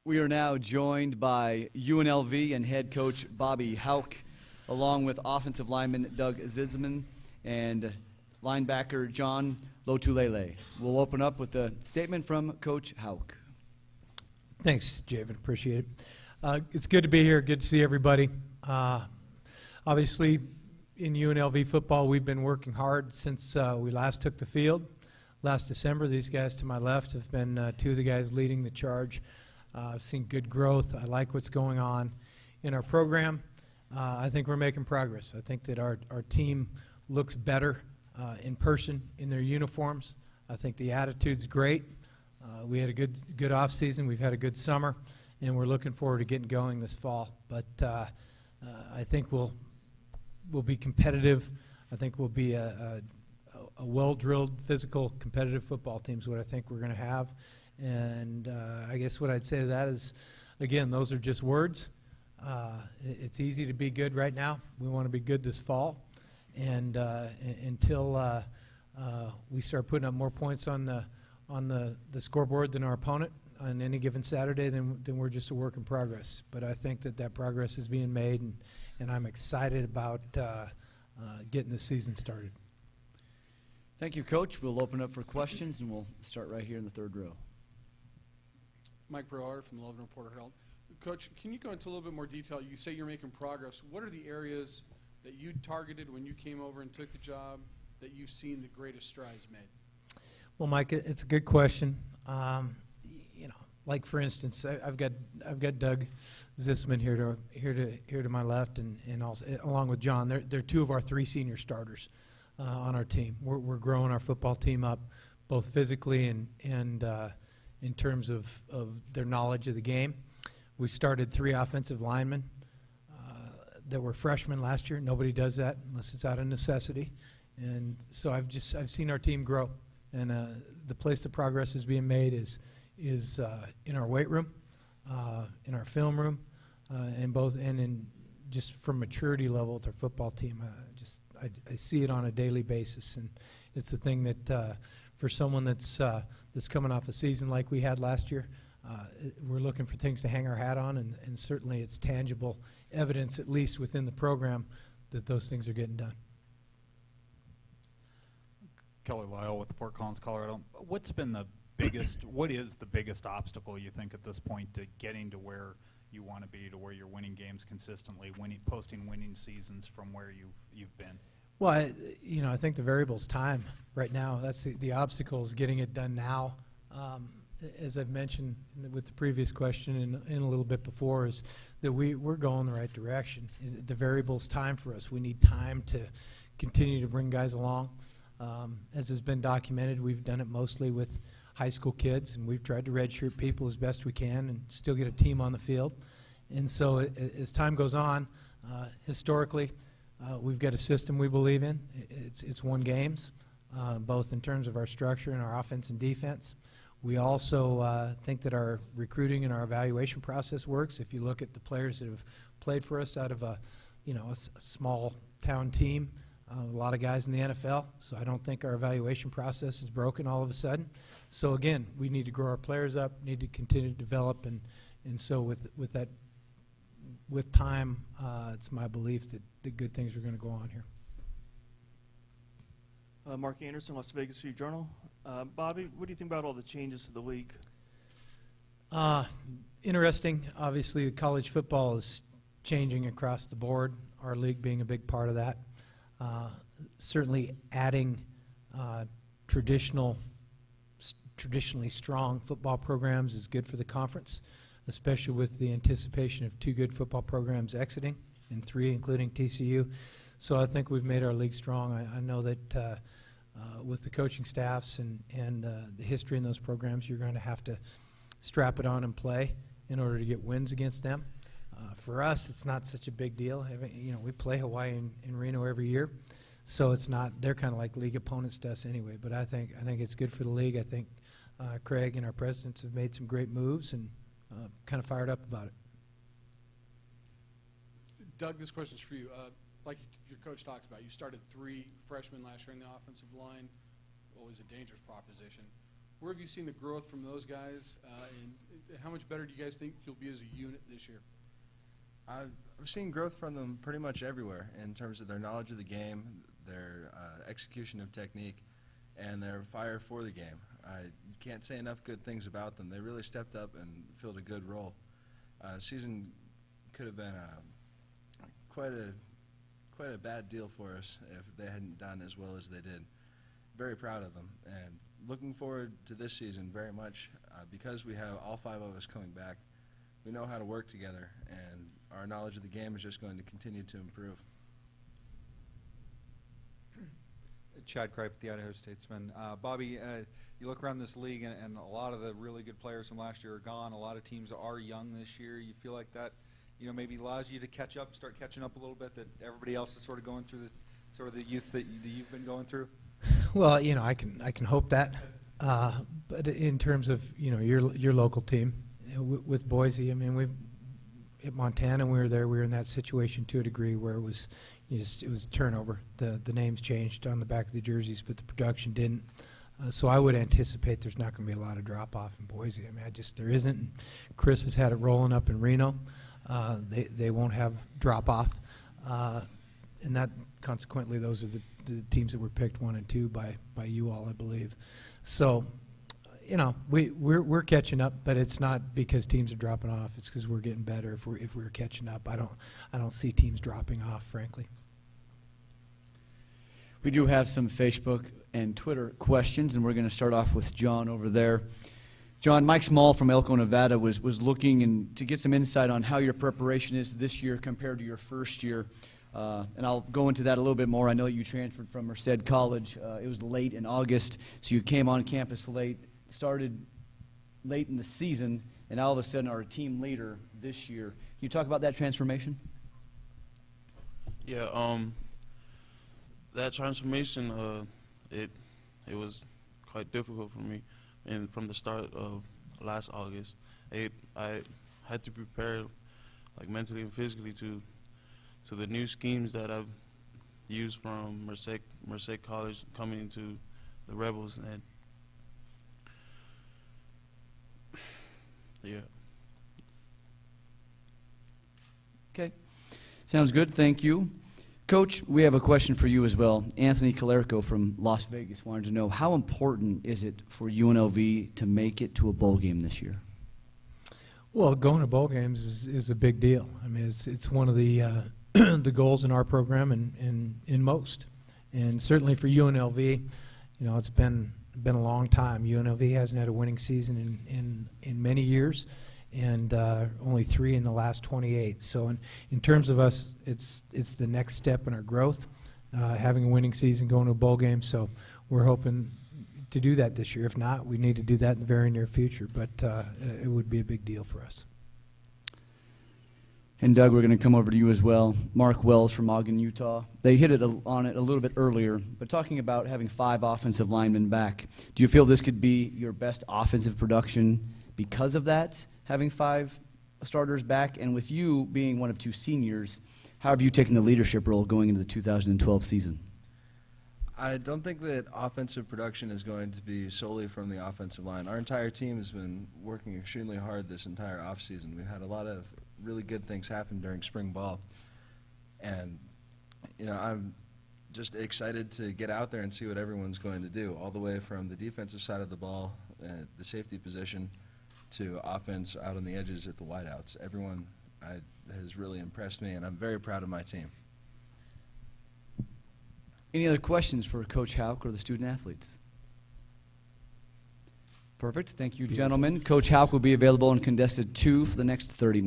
We are now joined by UNLV and head coach Bobby Hauck, along with offensive lineman Doug Zisman and linebacker John Lotulele. We'll open up with a statement from Coach Hauck. Thanks, Javen. Appreciate it. It's good to be here. Good to see everybody. Obviously, in UNLV football, we've been working hard since we last took the field. Last December, these guys to my left have been two of the guys leading the charge. I've seen good growth. I like what's going on in our program. I think we're making progress. I think that our team looks better in person in their uniforms. I think the attitude's great. We had a good off season. We've had a good summer, and we're looking forward to getting going this fall. But I think we'll be competitive. I think we'll be a well-drilled, physical, competitive football team is what I think we're going to have. And I guess what I'd say to that is, again, those are just words. It's easy to be good right now. We want to be good this fall. And until we start putting up more points on the scoreboard than our opponent on any given Saturday, then we're just a work in progress. But I think that progress is being made, and I'm excited about getting the season started. Thank you, Coach. We'll open up for questions, and we'll start right here in the third row. Mike Brower from the Logan Reporter Herald. Coach, can you go into a little bit more detail? You say you're making progress. What are the areas that you targeted when you came over and took the job that you've seen the greatest strides made? Well, Mike, it's a good question. Like for instance, I've got Doug Zisman here to my left, and also along with John. They're two of our three senior starters on our team. We're growing our football team up, both physically and in terms of their knowledge of the game. We started 3 offensive linemen that were freshmen last year. Nobody does that unless it's out of necessity. And so I've seen our team grow. And the place the progress is being made is in our weight room, in our film room, and in just from maturity level with our football team. I see it on a daily basis, and it's the thing that for someone that's coming off a season like we had last year, we're looking for things to hang our hat on, and certainly it's tangible evidence, at least within the program, that those things are getting done. Kelly Lyle with Fort Collins, Colorado. What is the biggest obstacle you think at this point to getting to where you want to be, to where you're winning games consistently, posting winning seasons from where you've been? Well, I think the variable is time right now. That's the obstacle is getting it done now. As I've mentioned with the previous question and a little bit before, is that we're going the right direction. The variable is time for us. We need time to continue to bring guys along. As has been documented, we've done it mostly with high school kids, and we've tried to redshirt people as best we can and still get a team on the field. And so as time goes on, historically, we've got a system we believe in. It's won games, both in terms of our structure and our offense and defense. We also think that our recruiting and our evaluation process works. If you look at the players that have played for us out of a small town team, a lot of guys in the NFL, so I don't think our evaluation process is broken all of a sudden. So again, we need to grow our players up, need to continue to develop, and so with time, it's my belief that the good things are going to go on here. Mark Anderson, Las Vegas Free Journal. Bobby, what do you think about all the changes to the league? Interesting. Obviously, college football is changing across the board, our league being a big part of that. Certainly adding traditionally strong football programs is good for the conference, especially with the anticipation of 2 good football programs exiting, and 3 including TCU. So I think we've made our league strong. I know that with the coaching staffs and the history in those programs, you're going to have to strap it on and play in order to get wins against them. For us, it's not such a big deal. We play Hawaii and Reno every year, so it's not. They're kind of like league opponents to us anyway. But I think it's good for the league. I think Craig and our presidents have made some great moves, and kind of fired up about it. Doug, this question's for you. Like your coach talks about, you started 3 freshmen last year in the offensive line. Always a dangerous proposition. Where have you seen the growth from those guys, and how much better do you guys think you'll be as a unit this year? I've seen growth from them pretty much everywhere in terms of their knowledge of the game, their execution of technique, and their fire for the game. I can't say enough good things about them. They really stepped up and filled a good role. Season could have been quite a bad deal for us if they hadn't done as well as they did. Very proud of them, and looking forward to this season very much because we have all 5 of us coming back. We know how to work together, and our knowledge of the game is just going to continue to improve. Chad Kripe, the Idaho Statesman. Bobby, you look around this league, and a lot of the really good players from last year are gone. A lot of teams are young this year. You feel like that, maybe allows you to start catching up a little bit, that everybody else is sort of going through this, sort of the youth that you've been going through? Well, I can hope that. But in terms of, your local team, with Boise, I mean, at Montana, we were in that situation to a degree where it was turnover. The names changed on the back of the jerseys, but the production didn't. So I would anticipate there's not going to be a lot of drop-off in Boise. I mean, there isn't. Chris has had it rolling up in Reno. They won't have drop-off. And that, consequently, those are the teams that were picked 1 and 2 by you all, I believe. So, we're catching up, but it's not because teams are dropping off. It's because we're getting better. If we're catching up, I don't see teams dropping off, frankly. We do have some Facebook and Twitter questions, and we're going to start off with John over there. John, Mike Small from Elko, Nevada was looking to get some insight on how your preparation is this year compared to your first year. And I'll go into that a little bit more. I know you transferred from Merced College. It was late in August, so you came on campus late, started late in the season, and all of a sudden are a team leader this year. Can you talk about that transformation? Yeah, that transformation, it was quite difficult for me. And from the start of last August, I had to prepare, like, mentally and physically to the new schemes that I've used from Merced College coming into the Rebels, and yeah. Okay. Sounds good. Thank you. Coach, we have a question for you as well. Anthony Calerco from Las Vegas wanted to know, how important is it for UNLV to make it to a bowl game this year? Well, going to bowl games is a big deal. I mean, it's one of the the goals in our program and in most. And certainly for UNLV, it's been a long time. UNLV hasn't had a winning season in many years, and only 3 in the last 28. So in terms of us, it's the next step in our growth, having a winning season, going to a bowl game. So we're hoping to do that this year. If not, we need to do that in the very near future. But it would be a big deal for us. And Doug, we're going to come over to you as well. Mark Wells from Ogden, Utah. They hit it on it a little bit earlier, but talking about having 5 offensive linemen back, do you feel this could be your best offensive production because of that, having 5 starters back? And with you being one of 2 seniors, how have you taken the leadership role going into the 2012 season? I don't think that offensive production is going to be solely from the offensive line. Our entire team has been working extremely hard this entire offseason. We've had a lot of really good things happen during spring ball. And, I'm just excited to get out there and see what everyone's going to do, all the way from the defensive side of the ball, the safety position, to offense out on the edges at the wideouts. Everyone has really impressed me, and I'm very proud of my team. Any other questions for Coach Houck or the student athletes? Perfect. Thank you, gentlemen. Coach Houck will be available in contested 2 for the next 30 minutes.